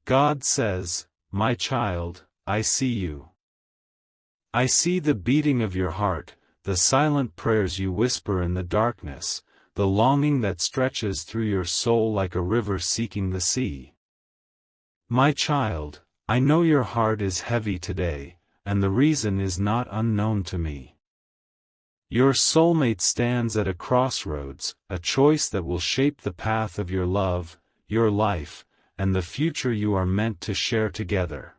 God says, "My child, I see you. I see the beating of your heart, the silent prayers you whisper in the darkness, the longing that stretches through your soul like a river seeking the sea. My child, I know your heart is heavy today, and the reason is not unknown to me. Your soulmate stands at a crossroads, a choice that will shape the path of your love, your life, and the future you are meant to share together.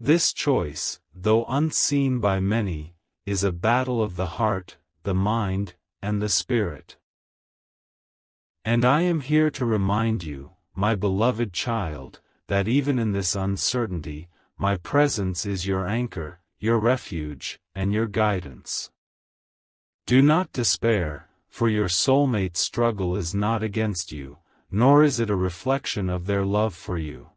This choice, though unseen by many, is a battle of the heart, the mind, and the spirit. And I am here to remind you, my beloved child, that even in this uncertainty, my presence is your anchor, your refuge, and your guidance. Do not despair, for your soulmate's struggle is not against you, nor is it a reflection of their love for you.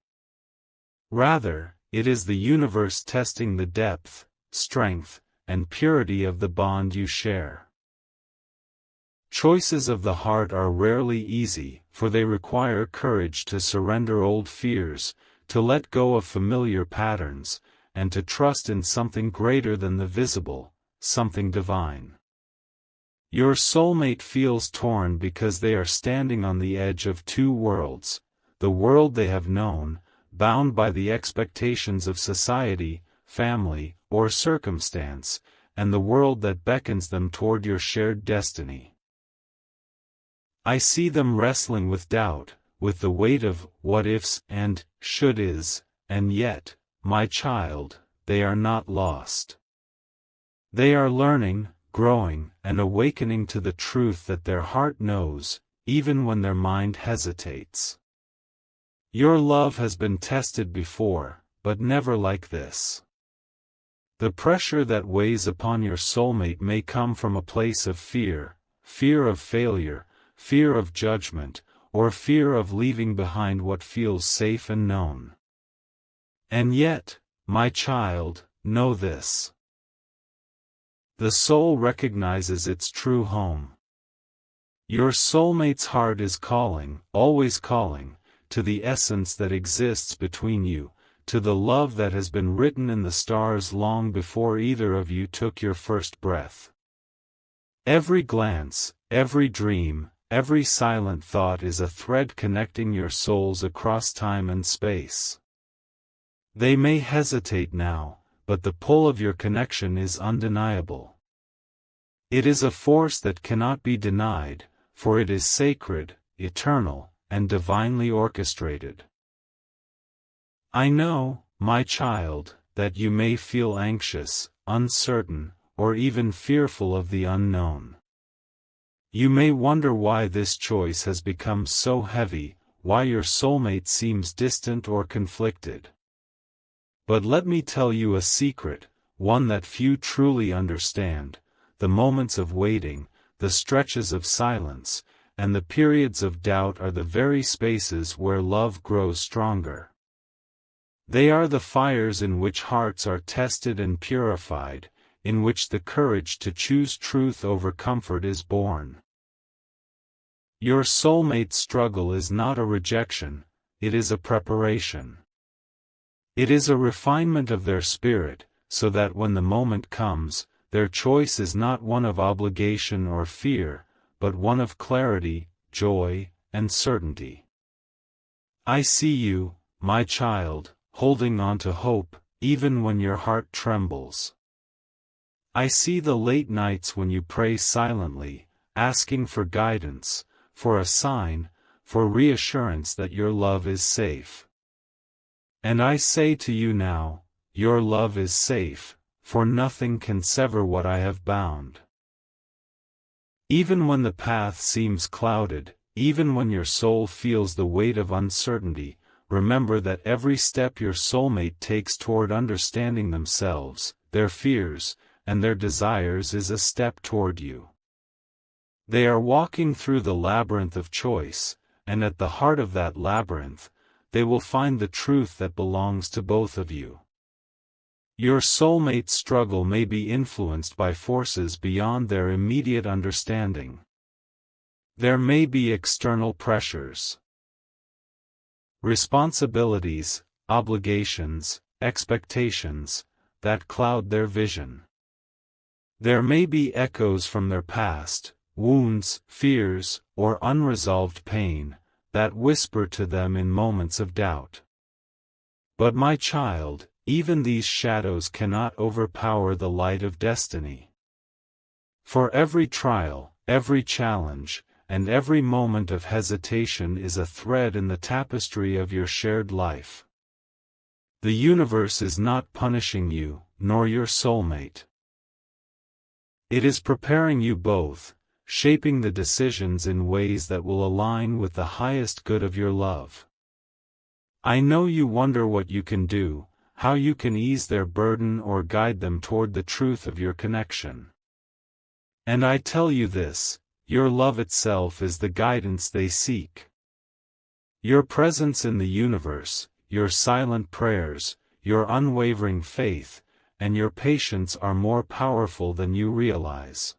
Rather, it is the universe testing the depth, strength, and purity of the bond you share. Choices of the heart are rarely easy, for they require courage to surrender old fears, to let go of familiar patterns, and to trust in something greater than the visible, something divine. Your soulmate feels torn because they are standing on the edge of two worlds, the world they have known, bound by the expectations of society, family, or circumstance, and the world that beckons them toward your shared destiny. I see them wrestling with doubt, with the weight of what-ifs and should-is, and yet, my child, they are not lost. They are learning, growing, and awakening to the truth that their heart knows, even when their mind hesitates. Your love has been tested before, but never like this. The pressure that weighs upon your soulmate may come from a place of fear, fear of failure, fear of judgment, or fear of leaving behind what feels safe and known. And yet, my child, know this. The soul recognizes its true home. Your soulmate's heart is calling, always calling, to the essence that exists between you, to the love that has been written in the stars long before either of you took your first breath. Every glance, every dream, every silent thought is a thread connecting your souls across time and space. They may hesitate now, but the pull of your connection is undeniable. It is a force that cannot be denied, for it is sacred, eternal, and divinely orchestrated. I know, my child, that you may feel anxious, uncertain, or even fearful of the unknown. You may wonder why this choice has become so heavy, why your soulmate seems distant or conflicted. But let me tell you a secret, one that few truly understand: the moments of waiting, the stretches of silence, and the periods of doubt are the very spaces where love grows stronger. They are the fires in which hearts are tested and purified, in which the courage to choose truth over comfort is born. Your soulmate's struggle is not a rejection, it is a preparation. It is a refinement of their spirit, so that when the moment comes, their choice is not one of obligation or fear, but one of clarity, joy, and certainty. I see you, my child, holding on to hope, even when your heart trembles. I see the late nights when you pray silently, asking for guidance, for a sign, for reassurance that your love is safe. And I say to you now, your love is safe, for nothing can sever what I have bound. Even when the path seems clouded, even when your soul feels the weight of uncertainty, remember that every step your soulmate takes toward understanding themselves, their fears, and their desires is a step toward you. They are walking through the labyrinth of choice, and at the heart of that labyrinth, they will find the truth that belongs to both of you. Your soulmate's struggle may be influenced by forces beyond their immediate understanding. There may be external pressures. responsibilities, obligations, expectations, that cloud their vision. There may be echoes from their past, wounds, fears, or unresolved pain, that whisper to them in moments of doubt. But my child, even these shadows cannot overpower the light of destiny. For every trial, every challenge, and every moment of hesitation is a thread in the tapestry of your shared life. The universe is not punishing you, nor your soulmate. It is preparing you both, shaping the decisions in ways that will align with the highest good of your love. I know you wonder what you can do, how you can ease their burden or guide them toward the truth of your connection. And I tell you this, your love itself is the guidance they seek. Your presence in the universe, your silent prayers, your unwavering faith, and your patience are more powerful than you realize.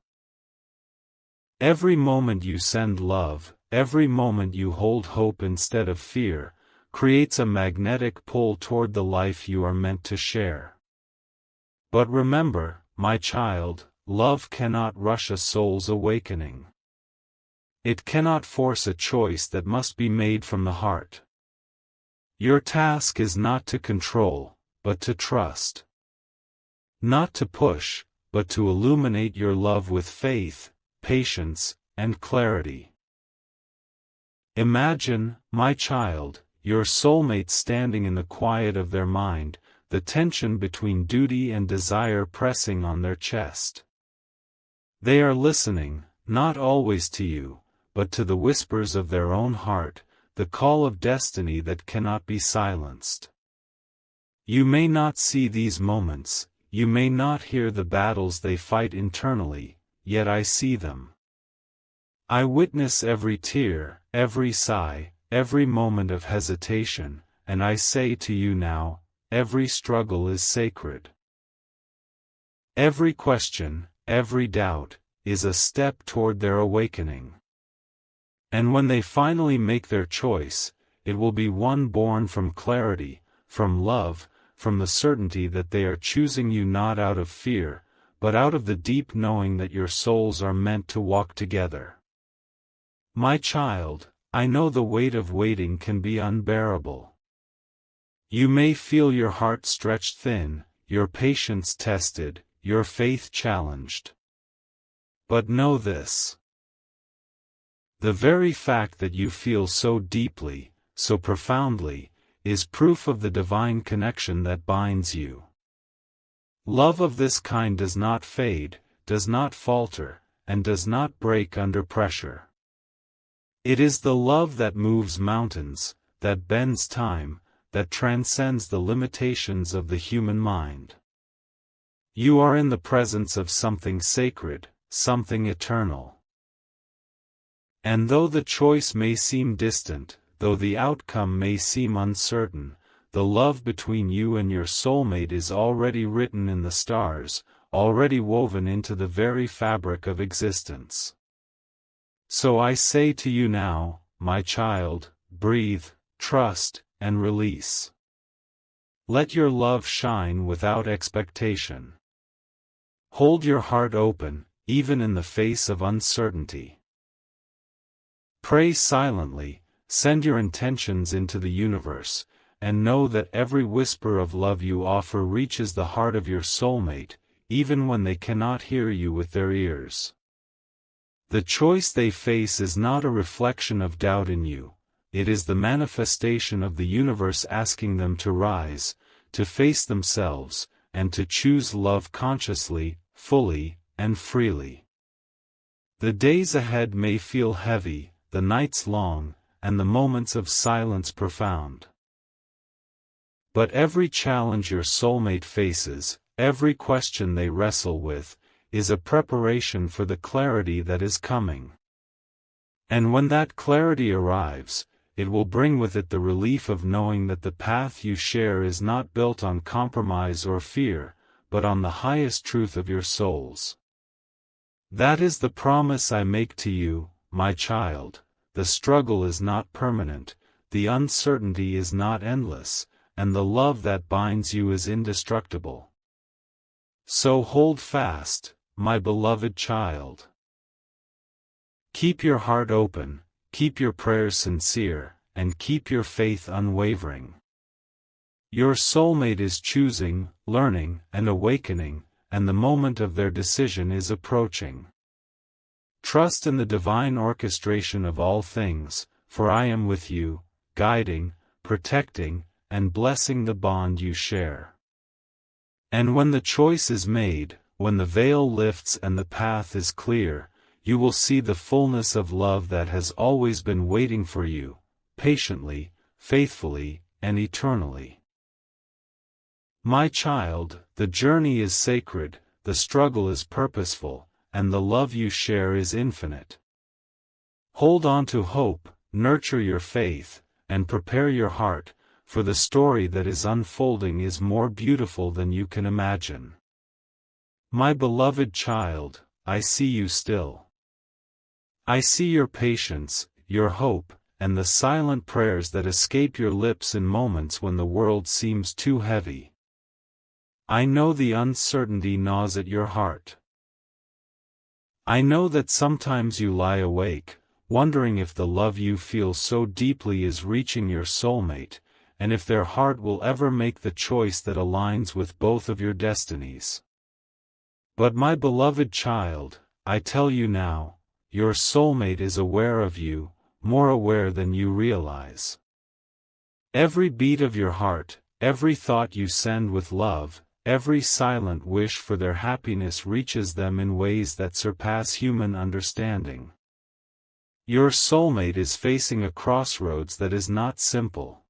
Every moment you send love, every moment you hold hope instead of fear, creates a magnetic pull toward the life you are meant to share. But remember, my child, love cannot rush a soul's awakening. It cannot force a choice that must be made from the heart. Your task is not to control, but to trust. Not to push, but to illuminate your love with faith, patience, and clarity. Imagine, my child, your soulmate standing in the quiet of their mind, the tension between duty and desire pressing on their chest. They are listening, not always to you, but to the whispers of their own heart, the call of destiny that cannot be silenced. You may not see these moments, you may not hear the battles they fight internally, yet I see them. I witness every tear, every sigh, every moment of hesitation, and I say to you now, every struggle is sacred. Every question, every doubt, is a step toward their awakening. And when they finally make their choice, it will be one born from clarity, from love, from the certainty that they are choosing you not out of fear, but out of the deep knowing that your souls are meant to walk together. My child, I know the weight of waiting can be unbearable. You may feel your heart stretched thin, your patience tested, your faith challenged. But know this. The very fact that you feel so deeply, so profoundly, is proof of the divine connection that binds you. Love of this kind does not fade, does not falter, and does not break under pressure. It is the love that moves mountains, that bends time, that transcends the limitations of the human mind. You are in the presence of something sacred, something eternal. And though the choice may seem distant, though the outcome may seem uncertain, the love between you and your soulmate is already written in the stars, already woven into the very fabric of existence. So I say to you now, my child, breathe, trust, and release. Let your love shine without expectation. Hold your heart open, even in the face of uncertainty. Pray silently, send your intentions into the universe, and know that every whisper of love you offer reaches the heart of your soulmate, even when they cannot hear you with their ears. The choice they face is not a reflection of doubt in you, it is the manifestation of the universe asking them to rise, to face themselves, and to choose love consciously, fully, and freely. The days ahead may feel heavy, the nights long, and the moments of silence profound. But every challenge your soulmate faces, every question they wrestle with, is a preparation for the clarity that is coming. And when that clarity arrives, it will bring with it the relief of knowing that the path you share is not built on compromise or fear, but on the highest truth of your souls. That is the promise I make to you, my child. The struggle is not permanent, the uncertainty is not endless, and the love that binds you is indestructible. So hold fast, my beloved child. Keep your heart open, keep your prayers sincere, and keep your faith unwavering. Your soulmate is choosing, learning, and awakening, and the moment of their decision is approaching. Trust in the divine orchestration of all things, for I am with you, guiding, protecting, and blessing the bond you share. And when the choice is made, when the veil lifts and the path is clear, you will see the fullness of love that has always been waiting for you, patiently, faithfully, and eternally. My child, the journey is sacred, the struggle is purposeful, and the love you share is infinite. Hold on to hope, nurture your faith, and prepare your heart, for the story that is unfolding is more beautiful than you can imagine. My beloved child, I see you still. I see your patience, your hope, and the silent prayers that escape your lips in moments when the world seems too heavy. I know the uncertainty gnaws at your heart. I know that sometimes you lie awake, wondering if the love you feel so deeply is reaching your soulmate, and if their heart will ever make the choice that aligns with both of your destinies. But my beloved child, I tell you now, your soulmate is aware of you, more aware than you realize. Every beat of your heart, every thought you send with love, every silent wish for their happiness reaches them in ways that surpass human understanding. Your soulmate is facing a crossroads that is not simple.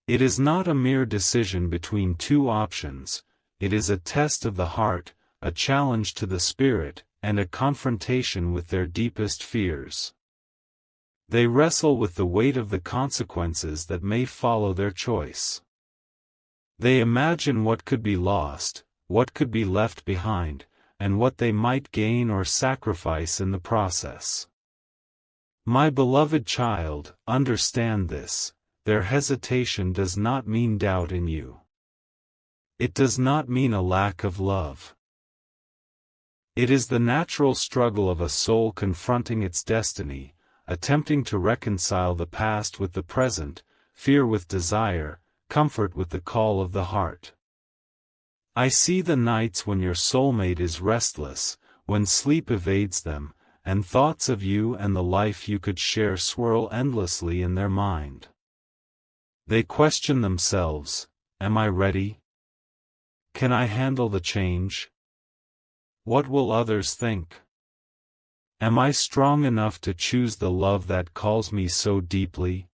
It is not a mere decision between two options, it is a test of the heart, a challenge to the spirit, and a confrontation with their deepest fears. They wrestle with the weight of the consequences that may follow their choice. They imagine what could be lost, what could be left behind, and what they might gain or sacrifice in the process. My beloved child, understand this, their hesitation does not mean doubt in you. It does not mean a lack of love. It is the natural struggle of a soul confronting its destiny, attempting to reconcile the past with the present, fear with desire, comfort with the call of the heart. I see the nights when your soulmate is restless, when sleep evades them, and thoughts of you and the life you could share swirl endlessly in their mind. They question themselves, am I ready? Can I handle the change? What will others think? Am I strong enough to choose the love that calls me so deeply?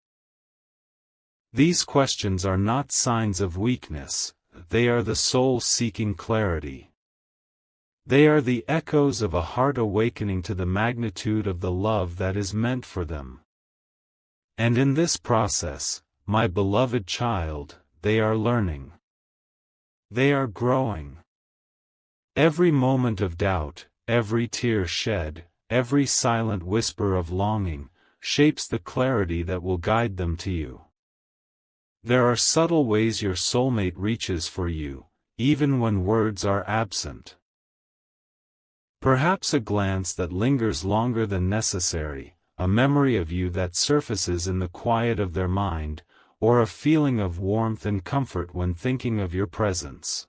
These questions are not signs of weakness, they are the soul seeking clarity. They are the echoes of a heart awakening to the magnitude of the love that is meant for them. And in this process, my beloved child, they are learning. They are growing. Every moment of doubt, every tear shed, every silent whisper of longing, shapes the clarity that will guide them to you. There are subtle ways your soulmate reaches for you, even when words are absent. Perhaps a glance that lingers longer than necessary, a memory of you that surfaces in the quiet of their mind, or a feeling of warmth and comfort when thinking of your presence.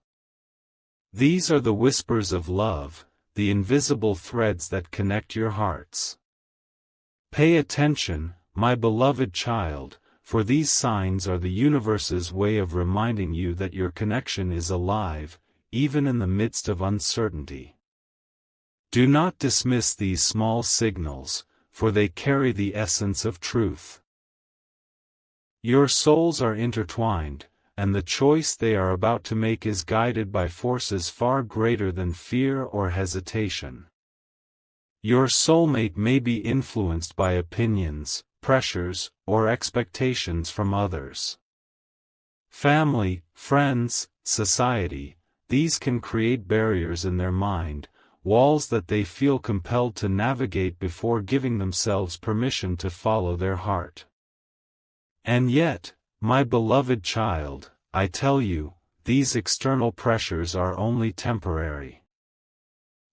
These are the whispers of love, the invisible threads that connect your hearts. Pay attention, my beloved child, for these signs are the universe's way of reminding you that your connection is alive, even in the midst of uncertainty. Do not dismiss these small signals, for they carry the essence of truth. Your souls are intertwined, and the choice they are about to make is guided by forces far greater than fear or hesitation. Your soulmate may be influenced by opinions, pressures, or expectations from others. Family, friends, society, these can create barriers in their mind, walls that they feel compelled to navigate before giving themselves permission to follow their heart. And yet, my beloved child, I tell you, these external pressures are only temporary.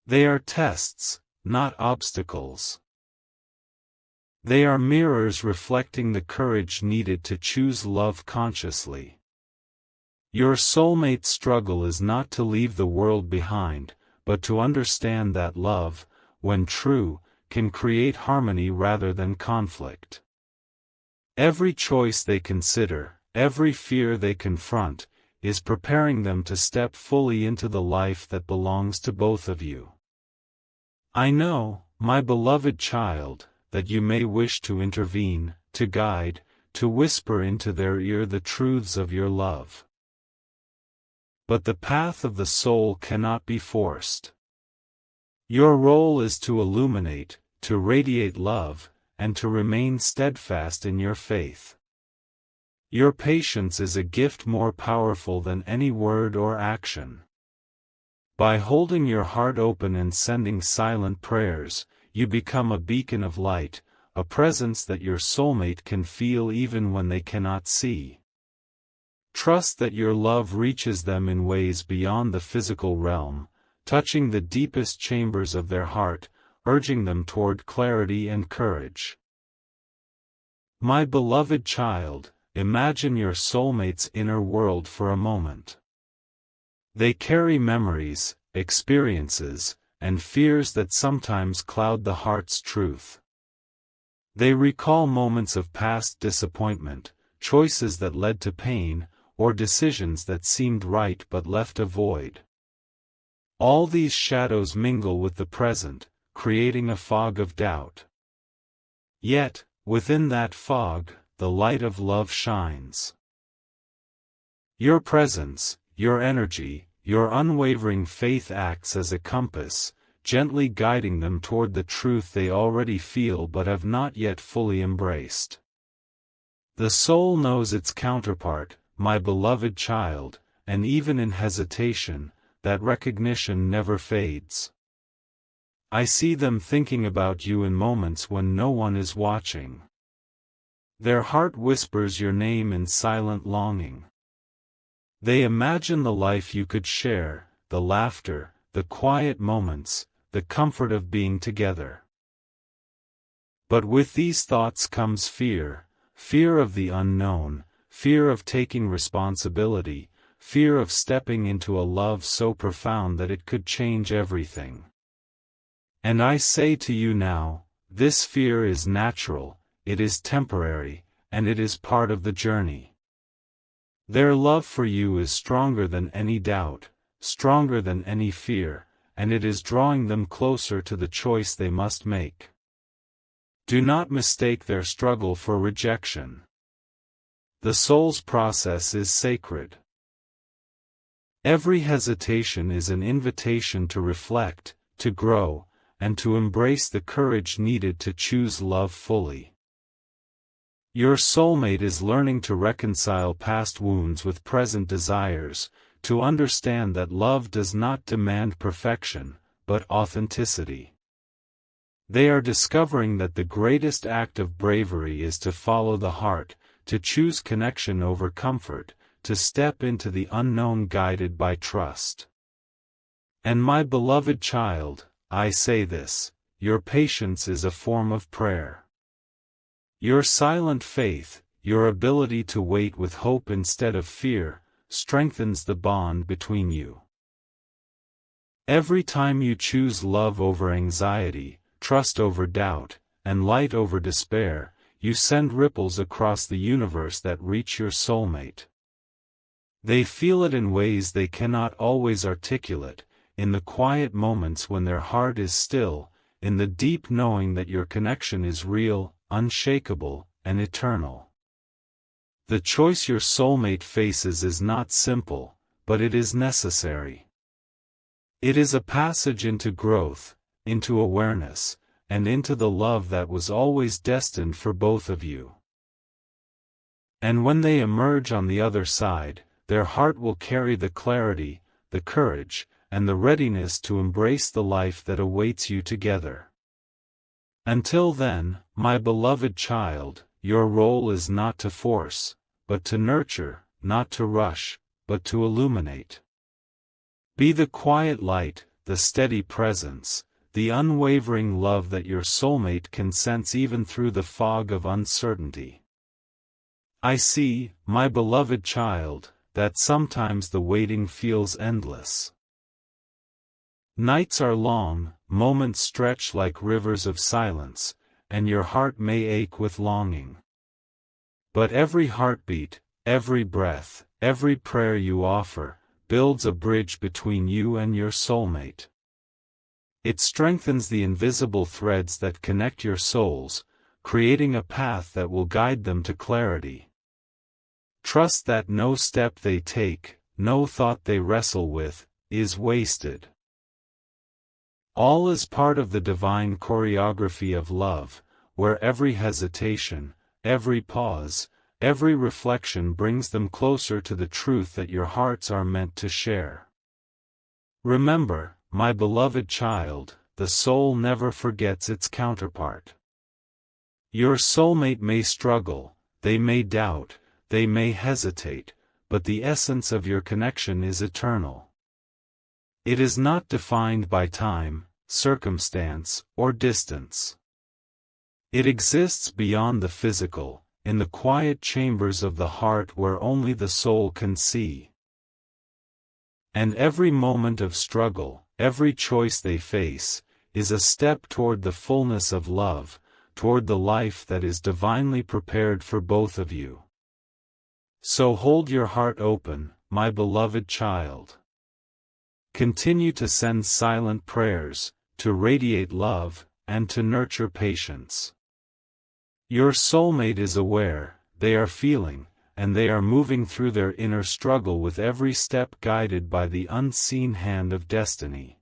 They are tests, not obstacles. They are mirrors reflecting the courage needed to choose love consciously. Your soulmate struggle is not to leave the world behind, but to understand that love, when true, can create harmony rather than conflict. Every choice they consider, every fear they confront, is preparing them to step fully into the life that belongs to both of you. I know, my beloved child, that you may wish to intervene, to guide, to whisper into their ear the truths of your love. But the path of the soul cannot be forced. Your role is to illuminate, to radiate love, and to remain steadfast in your faith. Your patience is a gift more powerful than any word or action. By holding your heart open and sending silent prayers, you become a beacon of light, a presence that your soulmate can feel even when they cannot see. Trust that your love reaches them in ways beyond the physical realm, touching the deepest chambers of their heart, urging them toward clarity and courage. My beloved child, imagine your soulmate's inner world for a moment. They carry memories, experiences, and fears that sometimes cloud the heart's truth. They recall moments of past disappointment, choices that led to pain, or decisions that seemed right but left a void. All these shadows mingle with the present, creating a fog of doubt. Yet, within that fog, the light of love shines. Your presence, your energy, your unwavering faith acts as a compass, gently guiding them toward the truth they already feel but have not yet fully embraced. The soul knows its counterpart, my beloved child, and even in hesitation, that recognition never fades. I see them thinking about you in moments when no one is watching. Their heart whispers your name in silent longing. They imagine the life you could share, the laughter, the quiet moments, the comfort of being together. But with these thoughts comes fear, fear of the unknown, fear of taking responsibility, fear of stepping into a love so profound that it could change everything. And I say to you now, this fear is natural, it is temporary, and it is part of the journey. Their love for you is stronger than any doubt, stronger than any fear, and it is drawing them closer to the choice they must make. Do not mistake their struggle for rejection. The soul's process is sacred. Every hesitation is an invitation to reflect, to grow, and to embrace the courage needed to choose love fully. Your soulmate is learning to reconcile past wounds with present desires, to understand that love does not demand perfection, but authenticity. They are discovering that the greatest act of bravery is to follow the heart, to choose connection over comfort, to step into the unknown guided by trust. And my beloved child, I say this, your patience is a form of prayer. Your silent faith, your ability to wait with hope instead of fear, strengthens the bond between you. Every time you choose love over anxiety, trust over doubt, and light over despair, you send ripples across the universe that reach your soulmate. They feel it in ways they cannot always articulate, in the quiet moments when their heart is still, in the deep knowing that your connection is real, unshakable, and eternal. The choice your soulmate faces is not simple, but it is necessary. It is a passage into growth, into awareness, and into the love that was always destined for both of you. And when they emerge on the other side, their heart will carry the clarity, the courage, and the readiness to embrace the life that awaits you together. Until then, my beloved child, your role is not to force, but to nurture, not to rush, but to illuminate. Be the quiet light, the steady presence, the unwavering love that your soulmate can sense even through the fog of uncertainty. I see, my beloved child, that sometimes the waiting feels endless. Nights are long, moments stretch like rivers of silence, and your heart may ache with longing. But every heartbeat, every breath, every prayer you offer, builds a bridge between you and your soulmate. It strengthens the invisible threads that connect your souls, creating a path that will guide them to clarity. Trust that no step they take, no thought they wrestle with, is wasted. All is part of the divine choreography of love, where every hesitation, every pause, every reflection brings them closer to the truth that your hearts are meant to share. Remember, my beloved child, the soul never forgets its counterpart. Your soulmate may struggle, they may doubt, they may hesitate, but the essence of your connection is eternal. It is not defined by time, circumstance, or distance. It exists beyond the physical, in the quiet chambers of the heart where only the soul can see. And every moment of struggle, every choice they face, is a step toward the fullness of love, toward the life that is divinely prepared for both of you. So hold your heart open, my beloved child. Continue to send silent prayers, to radiate love, and to nurture patience. Your soulmate is aware, they are feeling, and they are moving through their inner struggle with every step guided by the unseen hand of destiny.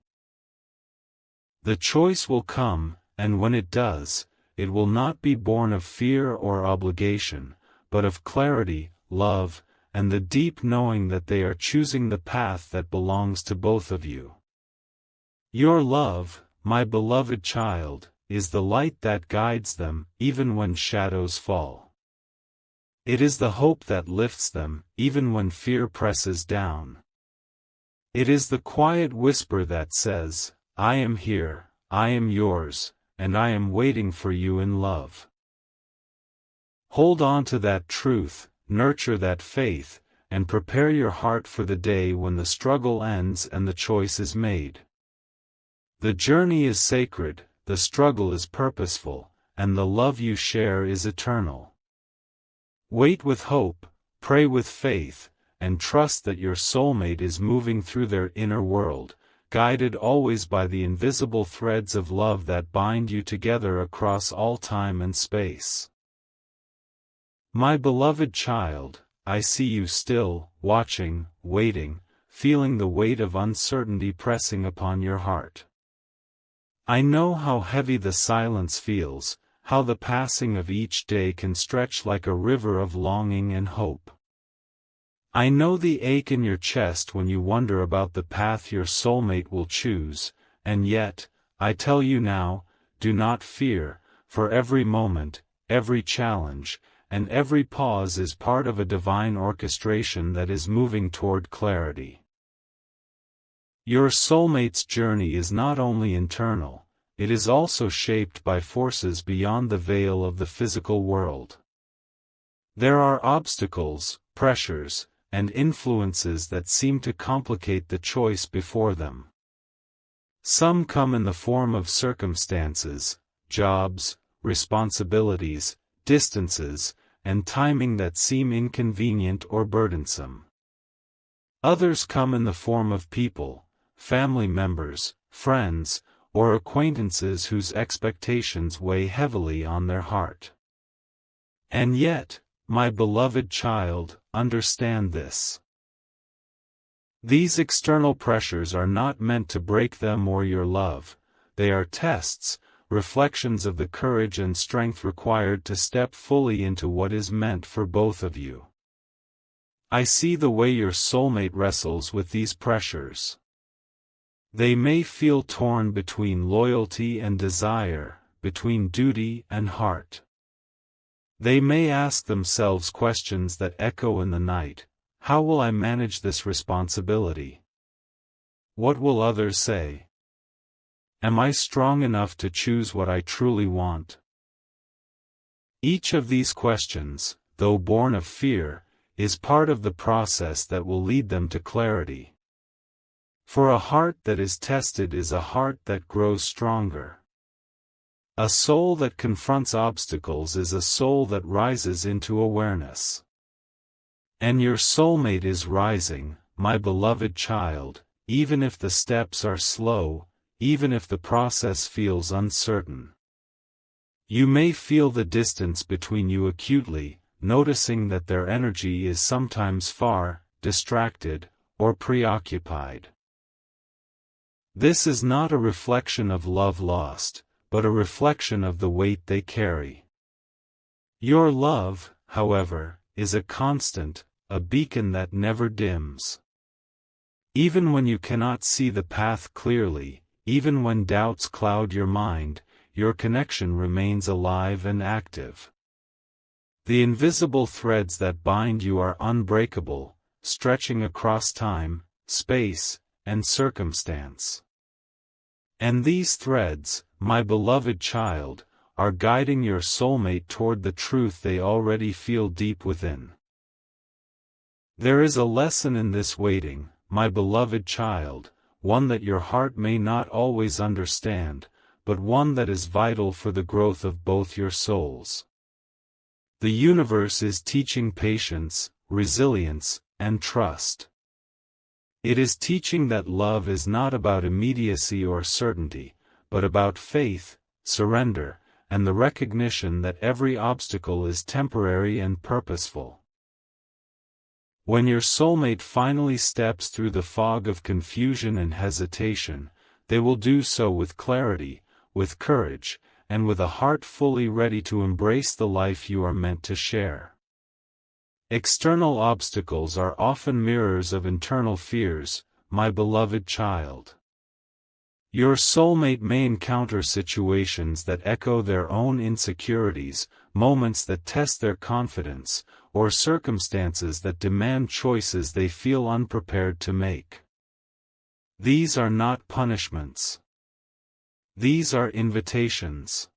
The choice will come, and when it does, it will not be born of fear or obligation, but of clarity, love, and the deep knowing that they are choosing the path that belongs to both of you. Your love, my beloved child, is the light that guides them, even when shadows fall. It is the hope that lifts them, even when fear presses down. It is the quiet whisper that says, I am here, I am yours, and I am waiting for you in love. Hold on to that truth, nurture that faith, and prepare your heart for the day when the struggle ends and the choice is made. The journey is sacred, the struggle is purposeful, and the love you share is eternal. Wait with hope, pray with faith, and trust that your soulmate is moving through their inner world, guided always by the invisible threads of love that bind you together across all time and space. My beloved child, I see you still, watching, waiting, feeling the weight of uncertainty pressing upon your heart. I know how heavy the silence feels, how the passing of each day can stretch like a river of longing and hope. I know the ache in your chest when you wonder about the path your soulmate will choose, and yet, I tell you now, do not fear, for every moment, every challenge, and every pause is part of a divine orchestration that is moving toward clarity. Your soulmate's journey is not only internal, it is also shaped by forces beyond the veil of the physical world. There are obstacles, pressures, and influences that seem to complicate the choice before them. Some come in the form of circumstances, jobs, responsibilities, distances, and timing that seem inconvenient or burdensome. Others come in the form of people, family members, friends, or acquaintances whose expectations weigh heavily on their heart. And yet, my beloved child, understand this. These external pressures are not meant to break them or your love, they are tests, reflections of the courage and strength required to step fully into what is meant for both of you. I see the way your soulmate wrestles with these pressures. They may feel torn between loyalty and desire, between duty and heart. They may ask themselves questions that echo in the night. How will I manage this responsibility? What will others say? Am I strong enough to choose what I truly want? Each of these questions, though born of fear, is part of the process that will lead them to clarity. For a heart that is tested is a heart that grows stronger. A soul that confronts obstacles is a soul that rises into awareness. And your soulmate is rising, my beloved child, even if the steps are slow, even if the process feels uncertain. You may feel the distance between you acutely, noticing that their energy is sometimes far, distracted, or preoccupied. This is not a reflection of love lost, but a reflection of the weight they carry. Your love, however, is a constant, a beacon that never dims. Even when you cannot see the path clearly, even when doubts cloud your mind, your connection remains alive and active. The invisible threads that bind you are unbreakable, stretching across time, space, and circumstance. And these threads, my beloved child, are guiding your soulmate toward the truth they already feel deep within. There is a lesson in this waiting, my beloved child, one that your heart may not always understand, but one that is vital for the growth of both your souls. The universe is teaching patience, resilience, and trust. It is teaching that love is not about immediacy or certainty, but about faith, surrender, and the recognition that every obstacle is temporary and purposeful. When your soulmate finally steps through the fog of confusion and hesitation, they will do so with clarity, with courage, and with a heart fully ready to embrace the life you are meant to share. External obstacles are often mirrors of internal fears, my beloved child. Your soulmate may encounter situations that echo their own insecurities, moments that test their confidence, or circumstances that demand choices they feel unprepared to make. These are not punishments. These are invitations.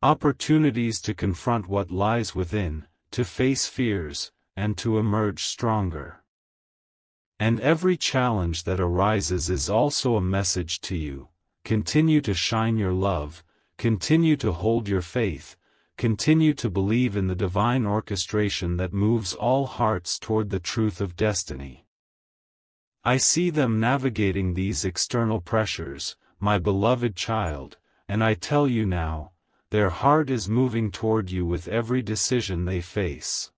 Opportunities to confront what lies within, to face fears, and to emerge stronger. And every challenge that arises is also a message to you. Continue to shine your love, continue to hold your faith, continue to believe in the divine orchestration that moves all hearts toward the truth of destiny. I see them navigating these external pressures, my beloved child, and I tell you now, their heart is moving toward you with every decision they face.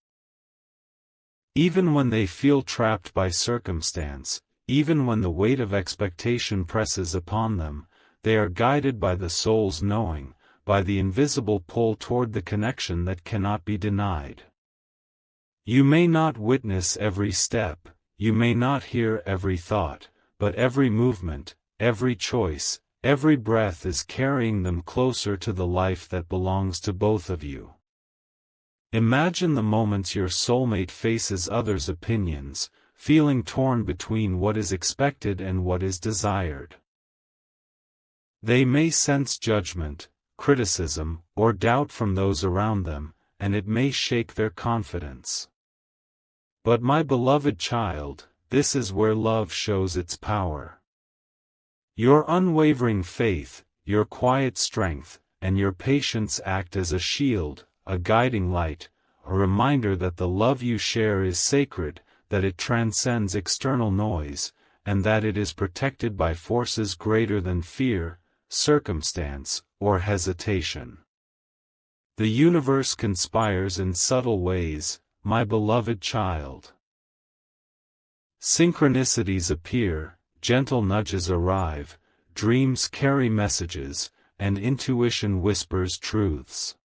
Even when they feel trapped by circumstance, even when the weight of expectation presses upon them, they are guided by the soul's knowing, by the invisible pull toward the connection that cannot be denied. You may not witness every step, you may not hear every thought, but every movement, every choice, every breath is carrying them closer to the life that belongs to both of you. Imagine the moments your soulmate faces others' opinions, feeling torn between what is expected and what is desired. They may sense judgment, criticism, or doubt from those around them, and it may shake their confidence. But my beloved child, this is where love shows its power. Your unwavering faith, your quiet strength, and your patience act as a shield, a guiding light, a reminder that the love you share is sacred, that it transcends external noise, and that it is protected by forces greater than fear, circumstance, or hesitation. The universe conspires in subtle ways, my beloved child. Synchronicities appear, gentle nudges arrive, dreams carry messages, and intuition whispers truths.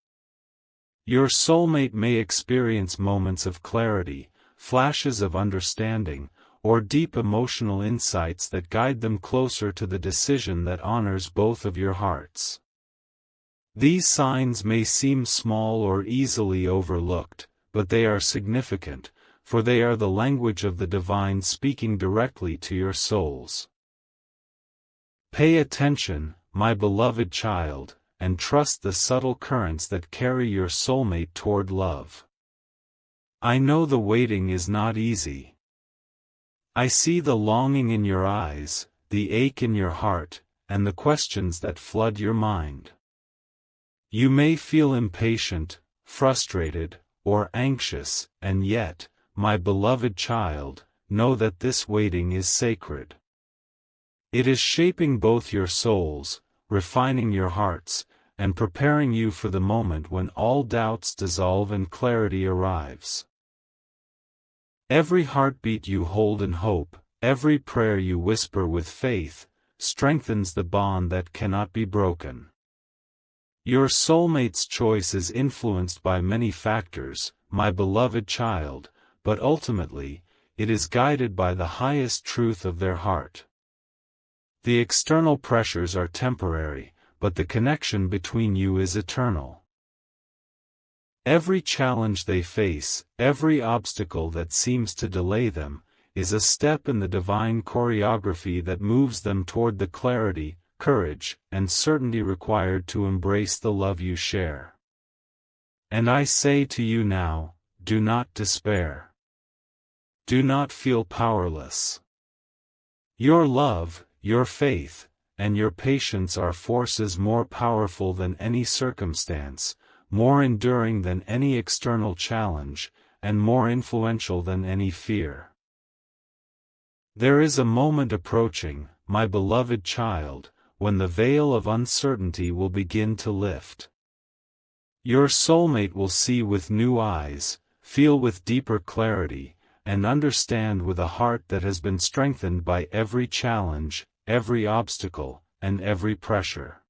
Your soulmate may experience moments of clarity, flashes of understanding, or deep emotional insights that guide them closer to the decision that honors both of your hearts. These signs may seem small or easily overlooked, but they are significant, for they are the language of the divine speaking directly to your souls. Pay attention, my beloved child, and trust the subtle currents that carry your soulmate toward love. I know the waiting is not easy. I see the longing in your eyes, the ache in your heart, and the questions that flood your mind. You may feel impatient, frustrated, or anxious, and yet, my beloved child, know that this waiting is sacred. It is shaping both your souls, refining your hearts, and preparing you for the moment when all doubts dissolve and clarity arrives. Every heartbeat you hold in hope, every prayer you whisper with faith, strengthens the bond that cannot be broken. Your soulmate's choice is influenced by many factors, my beloved child, but ultimately, it is guided by the highest truth of their heart. The external pressures are temporary, but the connection between you is eternal. Every challenge they face, every obstacle that seems to delay them, is a step in the divine choreography that moves them toward the clarity, courage, and certainty required to embrace the love you share. And I say to you now, do not despair. Do not feel powerless. Your love, your faith, and your patience are forces more powerful than any circumstance, more enduring than any external challenge, and more influential than any fear. There is a moment approaching, my beloved child, when the veil of uncertainty will begin to lift. Your soulmate will see with new eyes, feel with deeper clarity, and understand with a heart that has been strengthened by every challenge, every obstacle, and every pressure.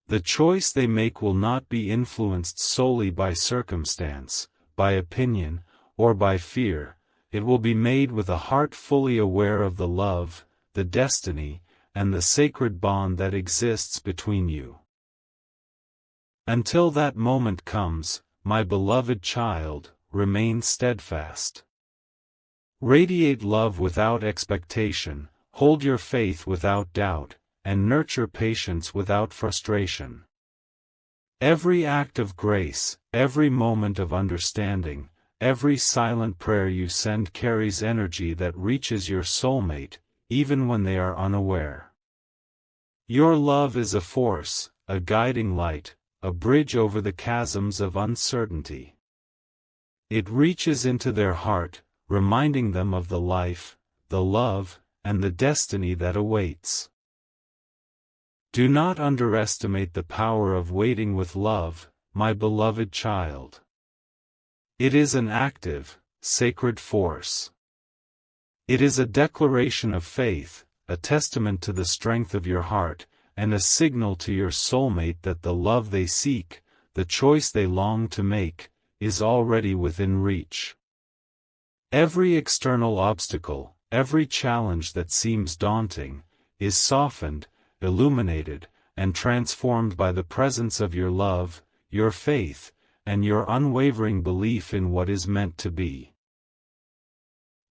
The choice they make will not be influenced solely by circumstance, by opinion, or by fear. It will be made with a heart fully aware of the love, the destiny, and the sacred bond that exists between you. Until that moment comes, my beloved child, remain steadfast. Radiate love without expectation, hold your faith without doubt, and nurture patience without frustration. Every act of grace, every moment of understanding, every silent prayer you send carries energy that reaches your soulmate, even when they are unaware. Your love is a force, a guiding light, a bridge over the chasms of uncertainty. It reaches into their heart, reminding them of the life, the love, and the destiny that awaits. Do not underestimate the power of waiting with love, my beloved child. It is an active, sacred force. It is a declaration of faith, a testament to the strength of your heart, and a signal to your soulmate that the love they seek, the choice they long to make, is already within reach. Every external obstacle, every challenge that seems daunting, is softened, illuminated, and transformed by the presence of your love, your faith, and your unwavering belief in what is meant to be.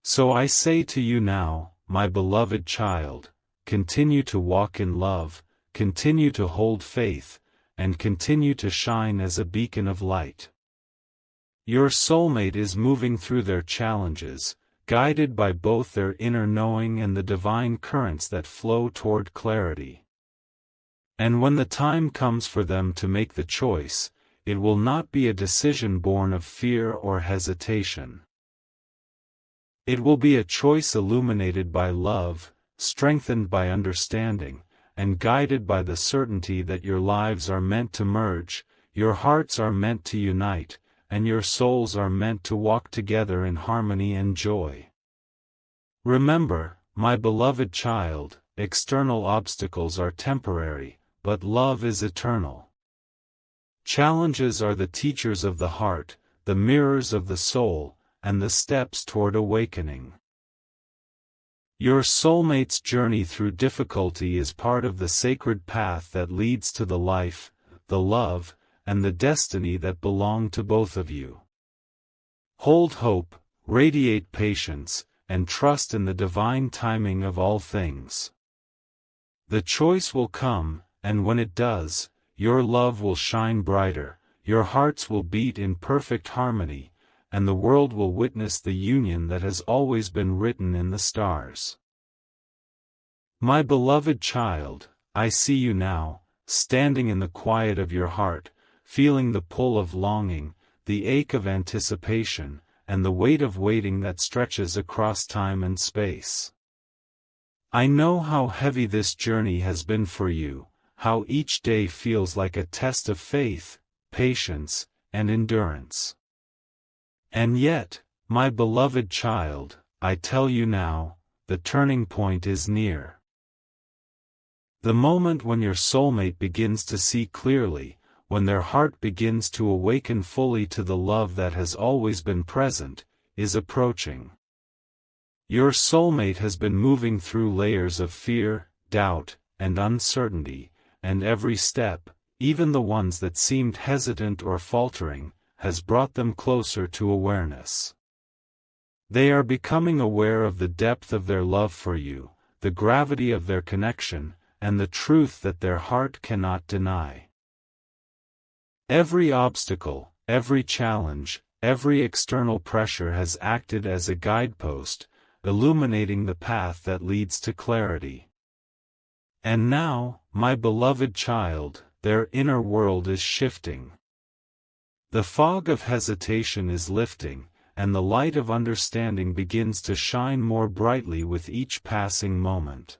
So I say to you now, my beloved child, continue to walk in love, continue to hold faith, and continue to shine as a beacon of light. Your soulmate is moving through their challenges, guided by both their inner knowing and the divine currents that flow toward clarity. And when the time comes for them to make the choice, it will not be a decision born of fear or hesitation. It will be a choice illuminated by love, strengthened by understanding, and guided by the certainty that your lives are meant to merge, your hearts are meant to unite, and your souls are meant to walk together in harmony and joy. Remember, my beloved child, external obstacles are temporary, but love is eternal. Challenges are the teachers of the heart, the mirrors of the soul, and the steps toward awakening. Your soulmate's journey through difficulty is part of the sacred path that leads to the life, the love, and the destiny that belong to both of you. Hold hope, radiate patience, and trust in the divine timing of all things. The choice will come, and when it does, your love will shine brighter, your hearts will beat in perfect harmony, and the world will witness the union that has always been written in the stars. My beloved child, I see you now, standing in the quiet of your heart, feeling the pull of longing, the ache of anticipation, and the weight of waiting that stretches across time and space. I know how heavy this journey has been for you, how each day feels like a test of faith, patience, and endurance. And yet, my beloved child, I tell you now, the turning point is near. The moment when your soulmate begins to see clearly, when their heart begins to awaken fully to the love that has always been present, is approaching. Your soulmate has been moving through layers of fear, doubt, and uncertainty, and every step, even the ones that seemed hesitant or faltering, has brought them closer to awareness. They are becoming aware of the depth of their love for you, the gravity of their connection, and the truth that their heart cannot deny. Every obstacle, every challenge, every external pressure has acted as a guidepost, illuminating the path that leads to clarity. And now, my beloved child, their inner world is shifting. The fog of hesitation is lifting, and the light of understanding begins to shine more brightly with each passing moment.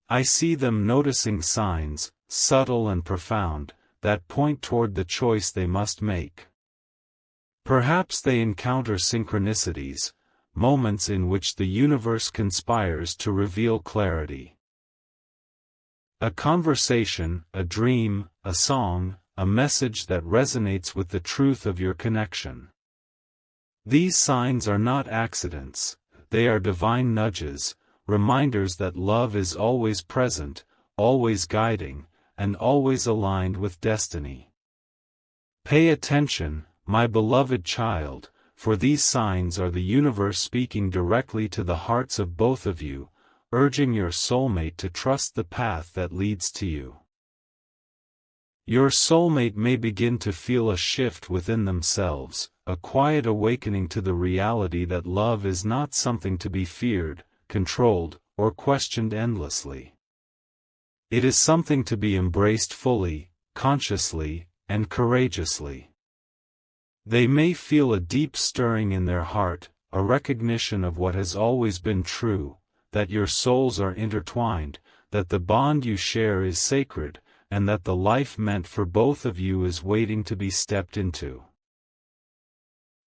I see them noticing signs, subtle and profound, that point toward the choice they must make. Perhaps they encounter synchronicities, moments in which the universe conspires to reveal clarity. A conversation, a dream, a song, a message that resonates with the truth of your connection. These signs are not accidents, they are divine nudges, reminders that love is always present, always guiding, and always aligned with destiny. Pay attention, my beloved child, for these signs are the universe speaking directly to the hearts of both of you, urging your soulmate to trust the path that leads to you. Your soulmate may begin to feel a shift within themselves, a quiet awakening to the reality that love is not something to be feared, controlled, or questioned endlessly. It is something to be embraced fully, consciously, and courageously. They may feel a deep stirring in their heart, a recognition of what has always been true, that your souls are intertwined, that the bond you share is sacred, and that the life meant for both of you is waiting to be stepped into.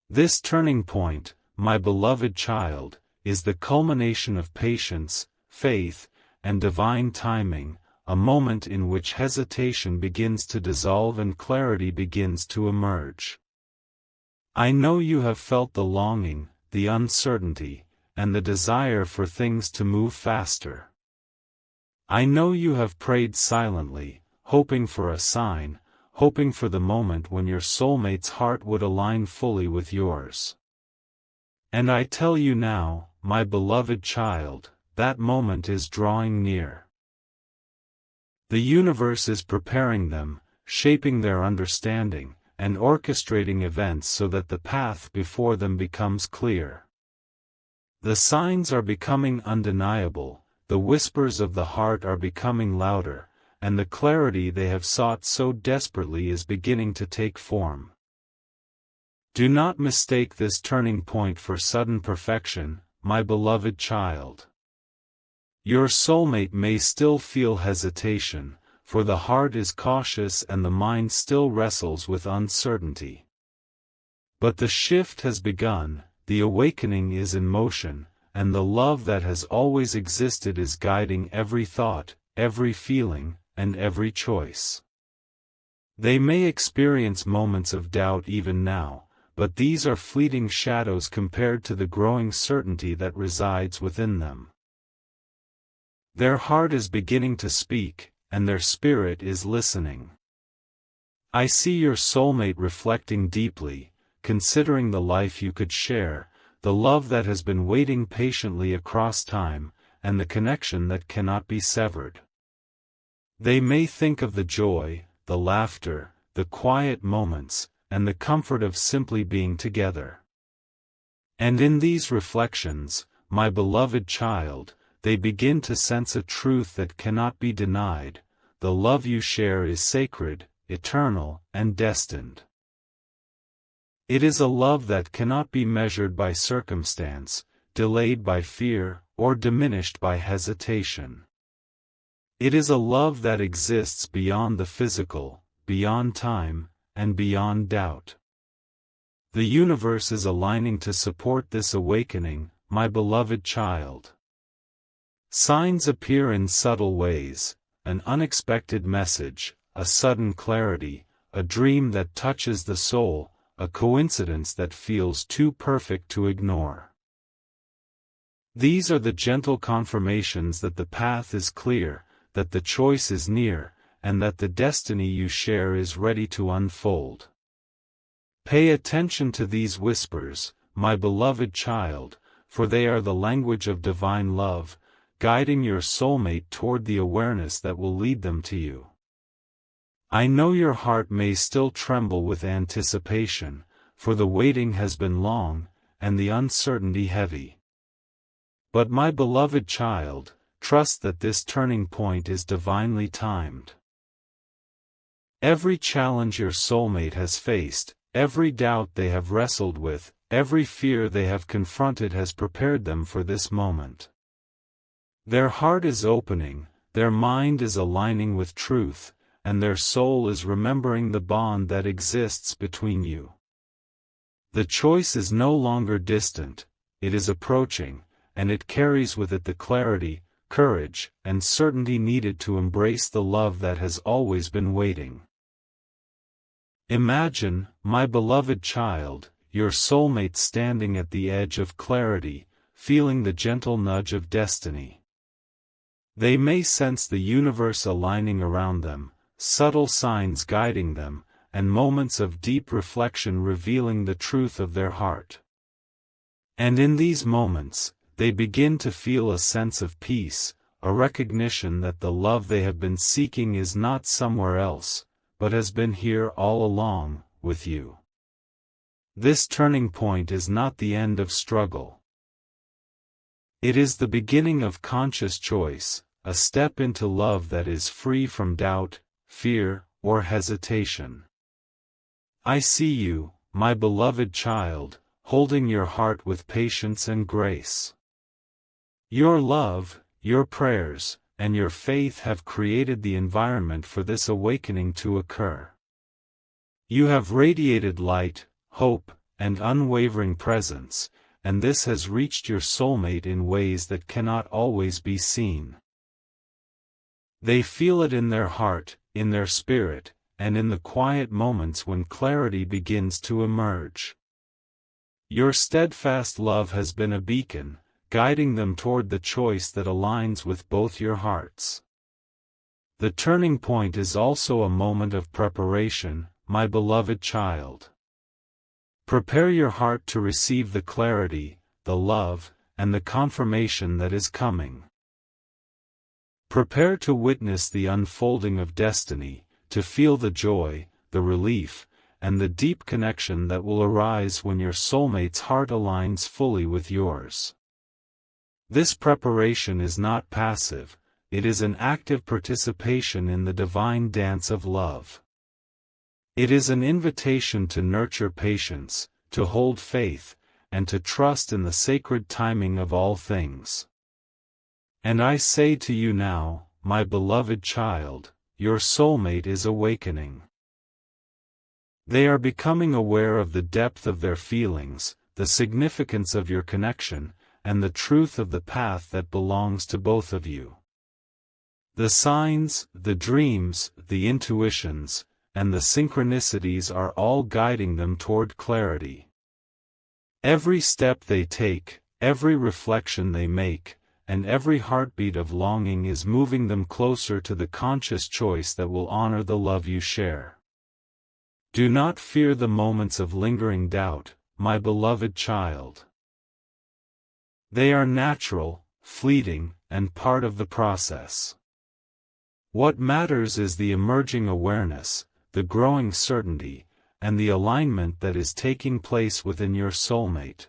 This turning point, my beloved child, is the culmination of patience, faith, and divine timing, a moment in which hesitation begins to dissolve and clarity begins to emerge. I know you have felt the longing, the uncertainty, and the desire for things to move faster. I know you have prayed silently, hoping for a sign, hoping for the moment when your soulmate's heart would align fully with yours. And I tell you now, my beloved child, that moment is drawing near. The universe is preparing them, shaping their understanding, and orchestrating events so that the path before them becomes clear. The signs are becoming undeniable, the whispers of the heart are becoming louder, and the clarity they have sought so desperately is beginning to take form. Do not mistake this turning point for sudden perfection, my beloved child. Your soulmate may still feel hesitation, for the heart is cautious and the mind still wrestles with uncertainty. But the shift has begun, the awakening is in motion, and the love that has always existed is guiding every thought, every feeling, and every choice. They may experience moments of doubt even now, but these are fleeting shadows compared to the growing certainty that resides within them. Their heart is beginning to speak, and their spirit is listening. I see your soulmate reflecting deeply, considering the life you could share, the love that has been waiting patiently across time, and the connection that cannot be severed. They may think of the joy, the laughter, the quiet moments, and the comfort of simply being together. And in these reflections, my beloved child, they begin to sense a truth that cannot be denied: the love you share is sacred, eternal, and destined. It is a love that cannot be measured by circumstance, delayed by fear, or diminished by hesitation. It is a love that exists beyond the physical, beyond time, and beyond doubt. The universe is aligning to support this awakening, my beloved child. Signs appear in subtle ways: an unexpected message, a sudden clarity, a dream that touches the soul, a coincidence that feels too perfect to ignore. These are the gentle confirmations that the path is clear, that the choice is near, and that the destiny you share is ready to unfold. Pay attention to these whispers, my beloved child, for they are the language of divine love, guiding your soulmate toward the awareness that will lead them to you. I know your heart may still tremble with anticipation, for the waiting has been long, and the uncertainty heavy. But my beloved child, trust that this turning point is divinely timed. Every challenge your soulmate has faced, every doubt they have wrestled with, every fear they have confronted has prepared them for this moment. Their heart is opening, their mind is aligning with truth, and their soul is remembering the bond that exists between you. The choice is no longer distant, it is approaching, and it carries with it the clarity, courage, and certainty needed to embrace the love that has always been waiting. Imagine, my beloved child, your soulmate standing at the edge of clarity, feeling the gentle nudge of destiny. They may sense the universe aligning around them, subtle signs guiding them, and moments of deep reflection revealing the truth of their heart. And in these moments, they begin to feel a sense of peace, a recognition that the love they have been seeking is not somewhere else, but has been here all along, with you. This turning point is not the end of struggle. It is the beginning of conscious choice, a step into love that is free from doubt, fear, or hesitation. I see you, my beloved child, holding your heart with patience and grace. Your love, your prayers, and your faith have created the environment for this awakening to occur. You have radiated light, hope, and unwavering presence, and this has reached your soulmate in ways that cannot always be seen. They feel it in their heart, in their spirit, and in the quiet moments when clarity begins to emerge. Your steadfast love has been a beacon, guiding them toward the choice that aligns with both your hearts. The turning point is also a moment of preparation, my beloved child. Prepare your heart to receive the clarity, the love, and the confirmation that is coming. Prepare to witness the unfolding of destiny, to feel the joy, the relief, and the deep connection that will arise when your soulmate's heart aligns fully with yours. This preparation is not passive, it is an active participation in the divine dance of love. It is an invitation to nurture patience, to hold faith, and to trust in the sacred timing of all things. And I say to you now, my beloved child, your soulmate is awakening. They are becoming aware of the depth of their feelings, the significance of your connection, and the truth of the path that belongs to both of you. The signs, the dreams, the intuitions, and the synchronicities are all guiding them toward clarity. Every step they take, every reflection they make, and every heartbeat of longing is moving them closer to the conscious choice that will honor the love you share. Do not fear the moments of lingering doubt, my beloved child. They are natural, fleeting, and part of the process. What matters is the emerging awareness, the growing certainty, and the alignment that is taking place within your soulmate.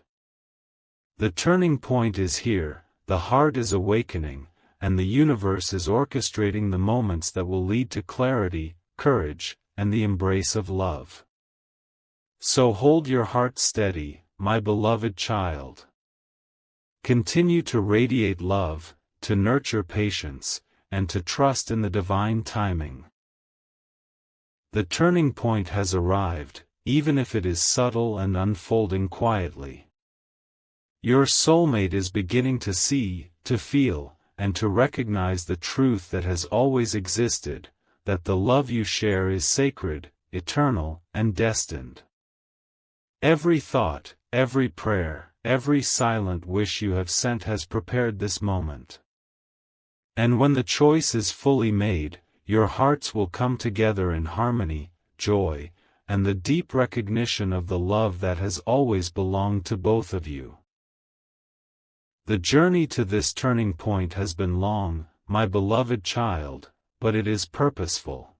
The turning point is here, the heart is awakening, and the universe is orchestrating the moments that will lead to clarity, courage, and the embrace of love. So hold your heart steady, my beloved child. Continue to radiate love, to nurture patience, and to trust in the divine timing. The turning point has arrived, even if it is subtle and unfolding quietly. Your soulmate is beginning to see, to feel, and to recognize the truth that has always existed, that the love you share is sacred, eternal, and destined. Every thought, every prayer, every silent wish you have sent has prepared this moment. And when the choice is fully made, your hearts will come together in harmony, joy, and the deep recognition of the love that has always belonged to both of you. The journey to this turning point has been long, my beloved child, but it is purposeful.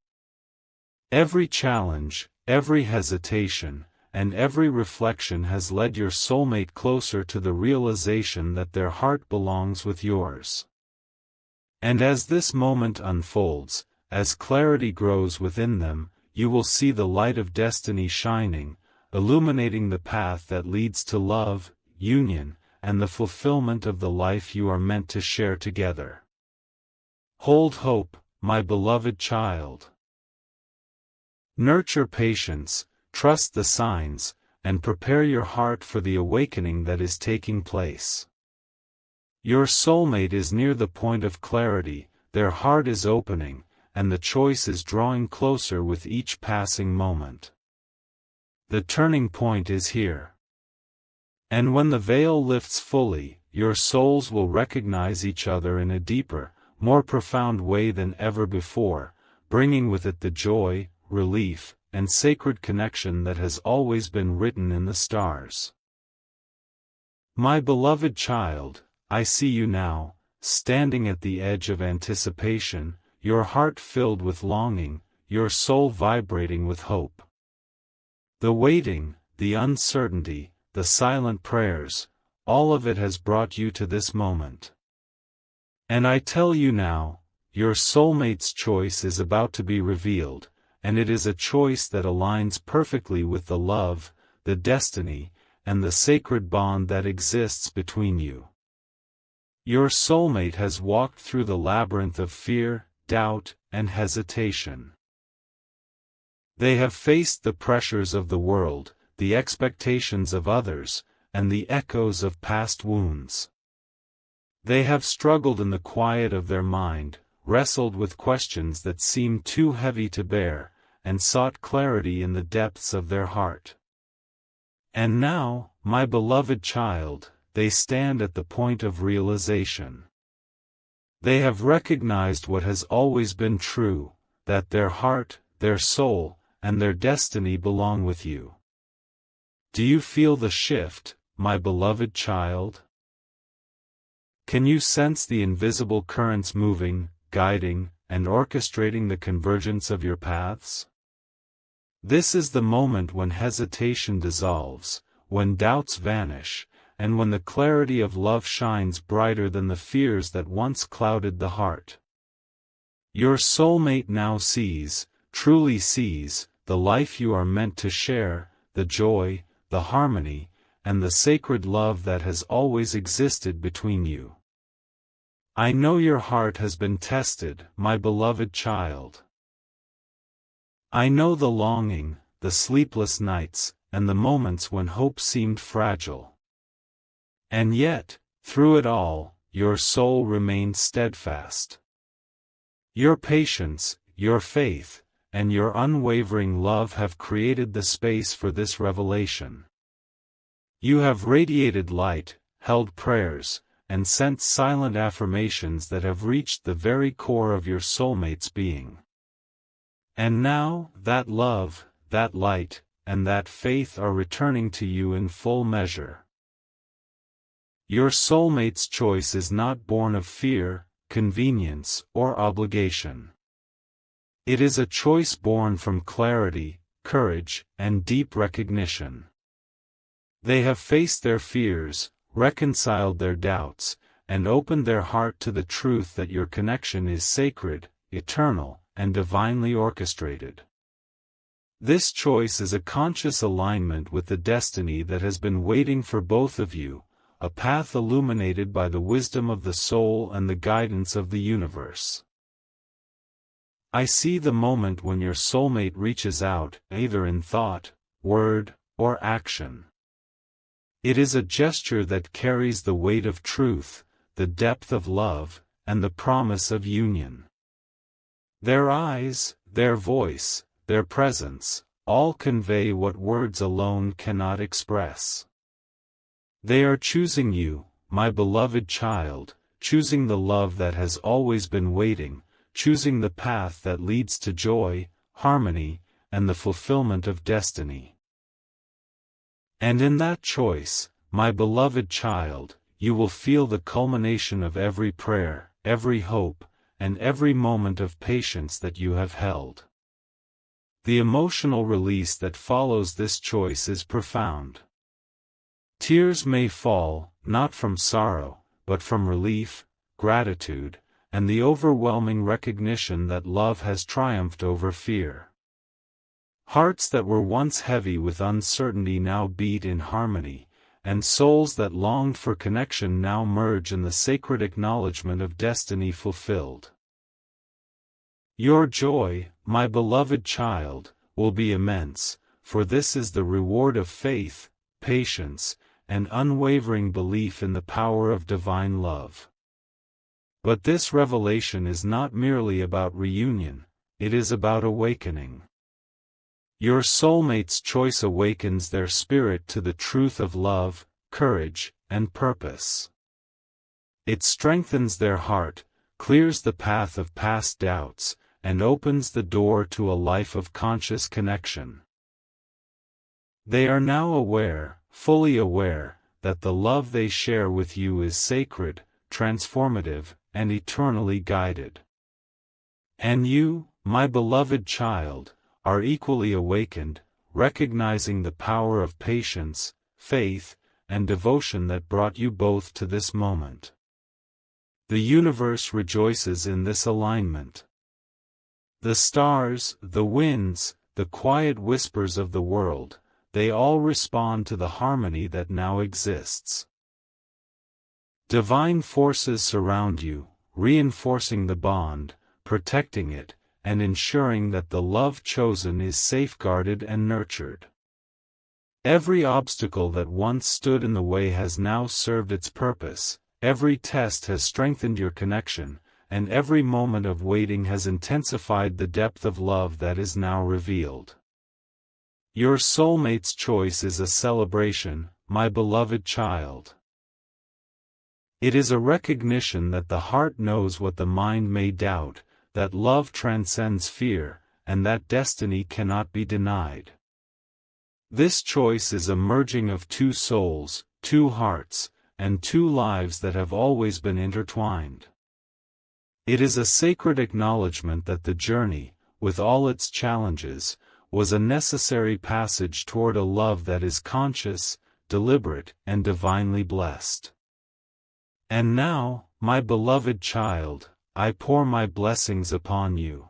Every challenge, every hesitation, and every reflection has led your soulmate closer to the realization that their heart belongs with yours. And as this moment unfolds, as clarity grows within them, you will see the light of destiny shining, illuminating the path that leads to love, union, and the fulfillment of the life you are meant to share together. Hold hope, my beloved child. Nurture patience, trust the signs, and prepare your heart for the awakening that is taking place. Your soulmate is near the point of clarity, their heart is opening, and the choice is drawing closer with each passing moment. The turning point is here. And when the veil lifts fully, your souls will recognize each other in a deeper, more profound way than ever before, bringing with it the joy, relief, and sacred connection that has always been written in the stars. My beloved child, I see you now, standing at the edge of anticipation, your heart filled with longing, your soul vibrating with hope. The waiting, the uncertainty, the silent prayers, all of it has brought you to this moment. And I tell you now, your soulmate's choice is about to be revealed, and it is a choice that aligns perfectly with the love, the destiny, and the sacred bond that exists between you. Your soulmate has walked through the labyrinth of fear, doubt, and hesitation. They have faced the pressures of the world, the expectations of others, and the echoes of past wounds. They have struggled in the quiet of their mind, wrestled with questions that seemed too heavy to bear, and sought clarity in the depths of their heart. And now, my beloved child, they stand at the point of realization. They have recognized what has always been true, that their heart, their soul, and their destiny belong with you. Do you feel the shift, my beloved child? Can you sense the invisible currents moving, guiding, and orchestrating the convergence of your paths? This is the moment when hesitation dissolves, when doubts vanish, and when the clarity of love shines brighter than the fears that once clouded the heart. Your soulmate now sees, truly sees, the life you are meant to share, the joy, the harmony, and the sacred love that has always existed between you. I know your heart has been tested, my beloved child. I know the longing, the sleepless nights, and the moments when hope seemed fragile. And yet, through it all, your soul remained steadfast. Your patience, your faith, and your unwavering love have created the space for this revelation. You have radiated light, held prayers, and sent silent affirmations that have reached the very core of your soulmate's being. And now, that love, that light, and that faith are returning to you in full measure. Your soulmate's choice is not born of fear, convenience, or obligation. It is a choice born from clarity, courage, and deep recognition. They have faced their fears, reconciled their doubts, and opened their heart to the truth that your connection is sacred, eternal, and divinely orchestrated. This choice is a conscious alignment with the destiny that has been waiting for both of you, a path illuminated by the wisdom of the soul and the guidance of the universe. I see the moment when your soulmate reaches out, either in thought, word, or action. It is a gesture that carries the weight of truth, the depth of love, and the promise of union. Their eyes, their voice, their presence, all convey what words alone cannot express. They are choosing you, my beloved child, choosing the love that has always been waiting, choosing the path that leads to joy, harmony, and the fulfillment of destiny. And in that choice, my beloved child, you will feel the culmination of every prayer, every hope, and every moment of patience that you have held. The emotional release that follows this choice is profound. Tears may fall, not from sorrow, but from relief, gratitude, and the overwhelming recognition that love has triumphed over fear. Hearts that were once heavy with uncertainty now beat in harmony, and souls that longed for connection now merge in the sacred acknowledgment of destiny fulfilled. Your joy, my beloved child, will be immense, for this is the reward of faith, patience, and unwavering belief in the power of divine love. But this revelation is not merely about reunion, it is about awakening. Your soulmate's choice awakens their spirit to the truth of love, courage, and purpose. It strengthens their heart, clears the path of past doubts, and opens the door to a life of conscious connection. They are now aware, fully aware, that the love they share with you is sacred, transformative, and eternally guided. And you, my beloved child, are equally awakened, recognizing the power of patience, faith, and devotion that brought you both to this moment. The universe rejoices in this alignment. The stars, the winds, the quiet whispers of the world, they all respond to the harmony that now exists. Divine forces surround you, reinforcing the bond, protecting it, and ensuring that the love chosen is safeguarded and nurtured. Every obstacle that once stood in the way has now served its purpose, every test has strengthened your connection, and every moment of waiting has intensified the depth of love that is now revealed. Your soulmate's choice is a celebration, my beloved child. It is a recognition that the heart knows what the mind may doubt, that love transcends fear, and that destiny cannot be denied. This choice is a merging of two souls, two hearts, and two lives that have always been intertwined. It is a sacred acknowledgment that the journey, with all its challenges, was a necessary passage toward a love that is conscious, deliberate, and divinely blessed. And now, my beloved child, I pour my blessings upon you.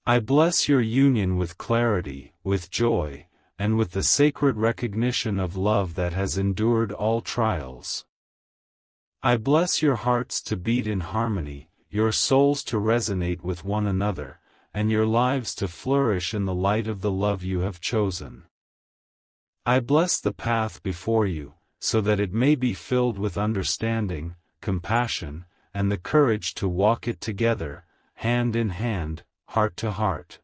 I bless your union with clarity, with joy, and with the sacred recognition of love that has endured all trials. I bless your hearts to beat in harmony, your souls to resonate with one another, and your lives to flourish in the light of the love you have chosen. I bless the path before you, so that it may be filled with understanding, compassion, and the courage to walk it together, hand in hand, heart to heart.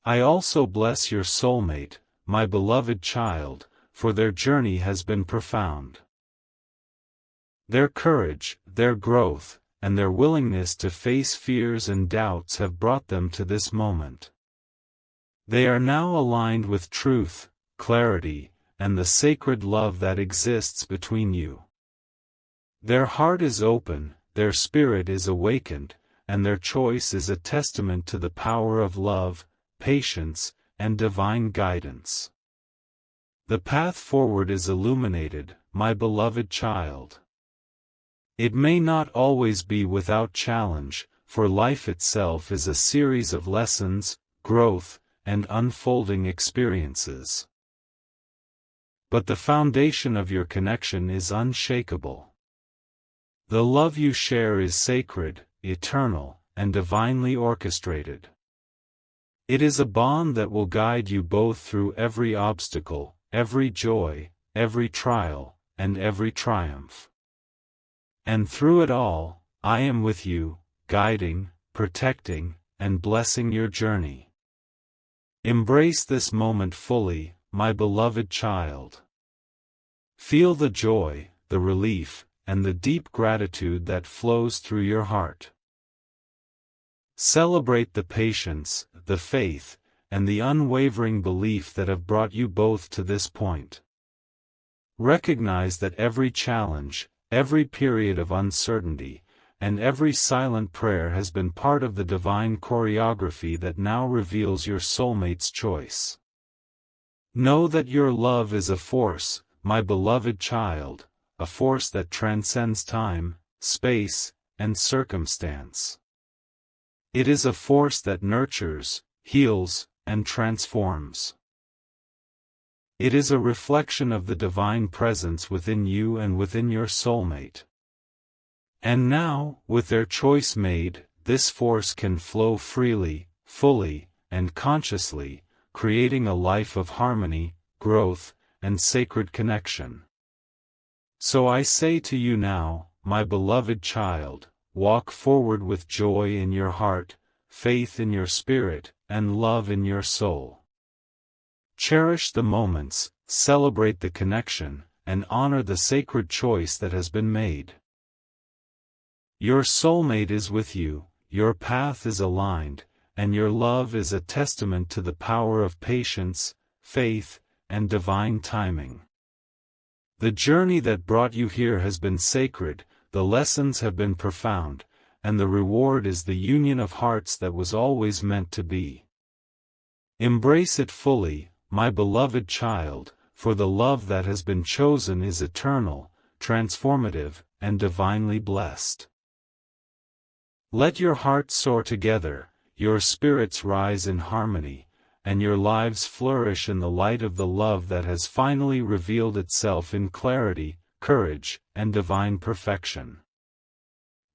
I also bless your soulmate, my beloved child, for their journey has been profound. Their courage, their growth, and their willingness to face fears and doubts have brought them to this moment. They are now aligned with truth, clarity, and the sacred love that exists between you. Their heart is open, their spirit is awakened, and their choice is a testament to the power of love, patience, and divine guidance. The path forward is illuminated, my beloved child. It may not always be without challenge, for life itself is a series of lessons, growth, and unfolding experiences. But the foundation of your connection is unshakable. The love you share is sacred, eternal, and divinely orchestrated. It is a bond that will guide you both through every obstacle, every joy, every trial, and every triumph. And through it all, I am with you, guiding, protecting, and blessing your journey. Embrace this moment fully, my beloved child. Feel the joy, the relief, and the deep gratitude that flows through your heart. Celebrate the patience, the faith, and the unwavering belief that have brought you both to this point. Recognize that every challenge, every period of uncertainty, and every silent prayer has been part of the divine choreography that now reveals your soulmate's choice. Know that your love is a force, my beloved child, a force that transcends time, space, and circumstance. It is a force that nurtures, heals, and transforms. It is a reflection of the divine presence within you and within your soulmate. And now, with their choice made, this force can flow freely, fully, and consciously, creating a life of harmony, growth, and sacred connection. So I say to you now, my beloved child, walk forward with joy in your heart, faith in your spirit, and love in your soul. Cherish the moments, celebrate the connection, and honor the sacred choice that has been made. Your soulmate is with you, your path is aligned, and your love is a testament to the power of patience, faith, and divine timing. The journey that brought you here has been sacred, the lessons have been profound, and the reward is the union of hearts that was always meant to be. Embrace it fully, my beloved child, for the love that has been chosen is eternal, transformative, and divinely blessed. Let your hearts soar together, your spirits rise in harmony, and your lives flourish in the light of the love that has finally revealed itself in clarity, courage, and divine perfection.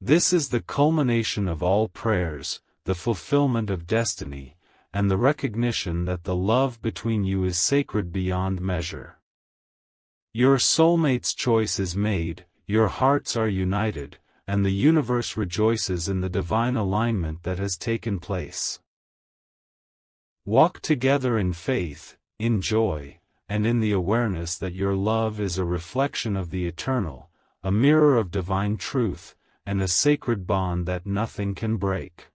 This is the culmination of all prayers, the fulfillment of destiny, and the recognition that the love between you is sacred beyond measure. Your soulmate's choice is made, your hearts are united, and the universe rejoices in the divine alignment that has taken place. Walk together in faith, in joy, and in the awareness that your love is a reflection of the eternal, a mirror of divine truth, and a sacred bond that nothing can break.